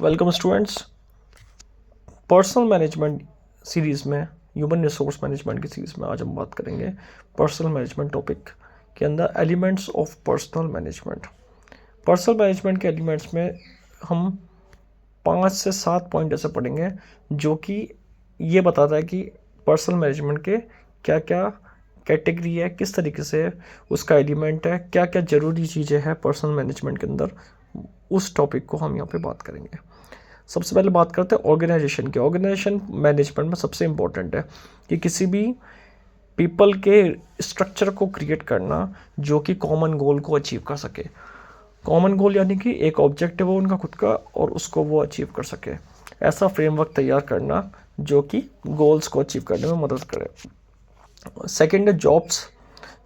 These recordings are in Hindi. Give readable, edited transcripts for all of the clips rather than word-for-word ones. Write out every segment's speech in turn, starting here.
Welcome students. Personal management series में, ह्यूमन रिसोर्स मैनेजमेंट की सीरीज़ में आज हम बात करेंगे पर्सनल मैनेजमेंट टॉपिक के अंदर elements of personal management. Personal management के एलिमेंट्स में हम 5 से 7 पॉइंट ऐसे पढ़ेंगे जो कि ये बताता है कि पर्सनल मैनेजमेंट के क्या क्या कैटेगरी है, किस तरीके से उसका एलिमेंट है, क्या क्या ज़रूरी चीज़ें हैं पर्सनल मैनेजमेंट के अंदर। उस टॉपिक को हम यहाँ पे बात करेंगे। सबसे पहले बात करते हैं ऑर्गेनाइजेशन की। ऑर्गेनाइजेशन मैनेजमेंट में सबसे इम्पोर्टेंट है कि किसी भी पीपल के स्ट्रक्चर को क्रिएट करना जो कि कॉमन गोल को अचीव कर सके। कॉमन गोल यानी कि एक ऑब्जेक्टिव हो उनका खुद का और उसको वो अचीव कर सके, ऐसा फ्रेमवर्क तैयार करना जो कि गोल्स को अचीव करने में मदद करे। सेकेंड है जॉब्स।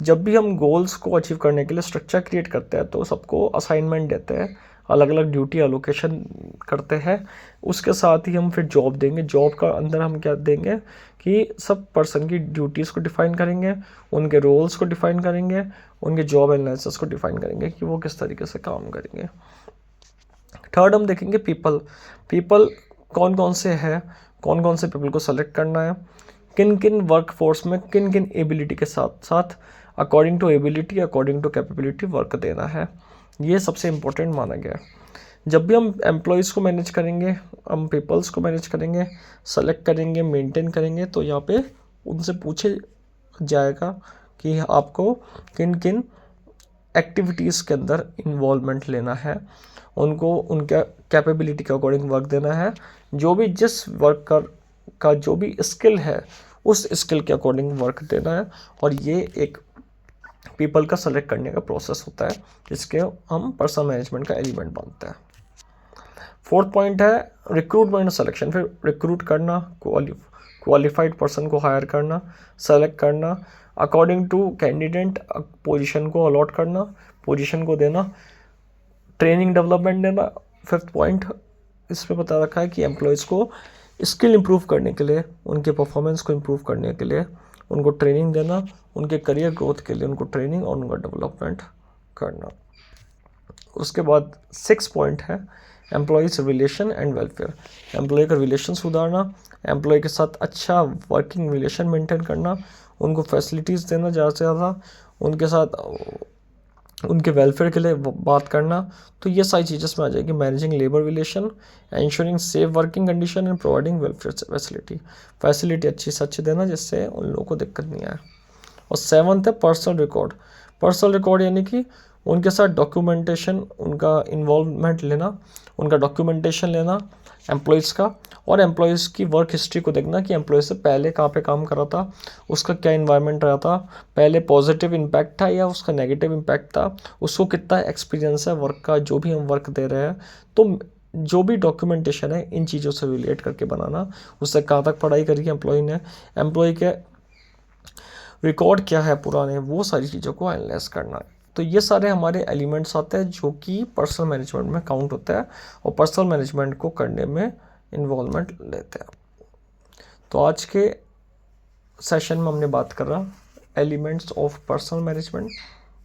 जब भी हम गोल्स को अचीव करने के लिए स्ट्रक्चर क्रिएट करते हैं तो सबको असाइनमेंट देते हैं, अलग अलग ड्यूटी एलोकेशन करते हैं। उसके साथ ही हम फिर जॉब देंगे। जॉब का अंदर हम क्या देंगे कि सब पर्सन की ड्यूटीज़ को डिफ़ाइन करेंगे, उनके रोल्स को डिफ़ाइन करेंगे, उनके जॉब एनालिसिस को डिफ़ाइन करेंगे कि वो किस तरीके से काम करेंगे। थर्ड हम देखेंगे पीपल। पीपल कौन कौन से हैं, कौन कौन से पीपल को सेलेक्ट करना है, किन किन वर्क फोर्स में किन किन एबिलिटी के साथ साथ according to ability, according to capability work देना है। ये सबसे इम्पोर्टेंट माना गया है। जब भी हम एम्प्लॉयज़ को मैनेज करेंगे, हम पीपल्स को मैनेज करेंगे, सेलेक्ट करेंगे, मेंटेन करेंगे, तो यहाँ पे उनसे पूछे जाएगा कि आपको किन किन एक्टिविटीज़ के अंदर इन्वॉल्वमेंट लेना है, उनको उनका कैपेबिलिटी के अकॉर्डिंग वर्क देना है। जो भी जिस वर्कर का जो भी स्किल है उस स्किल के अकॉर्डिंग वर्क देना है। और ये एक पीपल का सेलेक्ट करने का प्रोसेस होता है जिसके हम पर्सनल मैनेजमेंट का एलिमेंट मानते हैं। फोर्थ पॉइंट है रिक्रूटमेंट सिलेक्शन। फिर रिक्रूट करना, क्वालिफाइड पर्सन को हायर करना, सेलेक्ट करना, अकॉर्डिंग टू कैंडिडेट पोजीशन को अलॉट करना, पोजीशन को देना, ट्रेनिंग डेवलपमेंट देना। फिफ्थ पॉइंट इसमें बता रखा है कि एम्प्लॉयज़ को स्किल इंप्रूव करने के लिए, उनके परफॉर्मेंस को इंप्रूव करने के लिए उनको ट्रेनिंग देना, उनके करियर ग्रोथ के लिए उनको ट्रेनिंग और उनका डेवलपमेंट करना। उसके बाद 6 पॉइंट है employees relation and welfare. Employ का रिलेशन सुधारना, एम्प्लॉय के साथ अच्छा वर्किंग रिलेशन मेंटेन करना, उनको फैसिलिटीज़ देना ज़्यादा से ज़्यादा, उनके साथ उनके वेलफेयर के लिए बात करना। तो ये सारी चीज़ें इसमें आ जाएगी। Managing labour relation, ensuring safe working condition and providing welfare facility. Facility अच्छी से अच्छी देना जिससे उन लोगों को दिक्कत नहीं आए। और 7th है पर्सनल रिकॉर्ड। पर्सनल रिकॉर्ड यानी कि उनके साथ डॉक्यूमेंटेशन, उनका इन्वॉल्वमेंट लेना, उनका डॉक्यूमेंटेशन लेना एम्प्लॉयज़ का, और एम्प्लॉयज़ की वर्क हिस्ट्री को देखना कि एम्प्लॉय से पहले कहाँ पे काम करा था, उसका क्या इन्वायरमेंट रहा था, पहले पॉजिटिव इम्पैक्ट था या उसका नेगेटिव इम्पैक्ट था, उसको कितना एक्सपीरियंस है वर्क का, जो भी हम वर्क दे रहे हैं। तो जो भी डॉक्यूमेंटेशन है इन चीज़ों से रिलेट करके बनाना, उससे कहाँ तक पढ़ाई करी है एम्प्लॉय ने, एम्प्लॉय के रिकॉर्ड क्या है पुराने, वो सारी चीज़ों को एनालाइज करना है। तो ये सारे हमारे एलिमेंट्स आते हैं जो कि पर्सनल मैनेजमेंट में काउंट होता है और पर्सनल मैनेजमेंट को करने में इन्वॉल्वमेंट लेते हैं। तो आज के सेशन में हमने बात कर रहा एलिमेंट्स ऑफ पर्सनल मैनेजमेंट,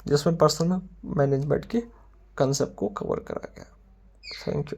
जिसमें पर्सनल मैनेजमेंट के कंसेप्ट को कवर करा गया। Thank you.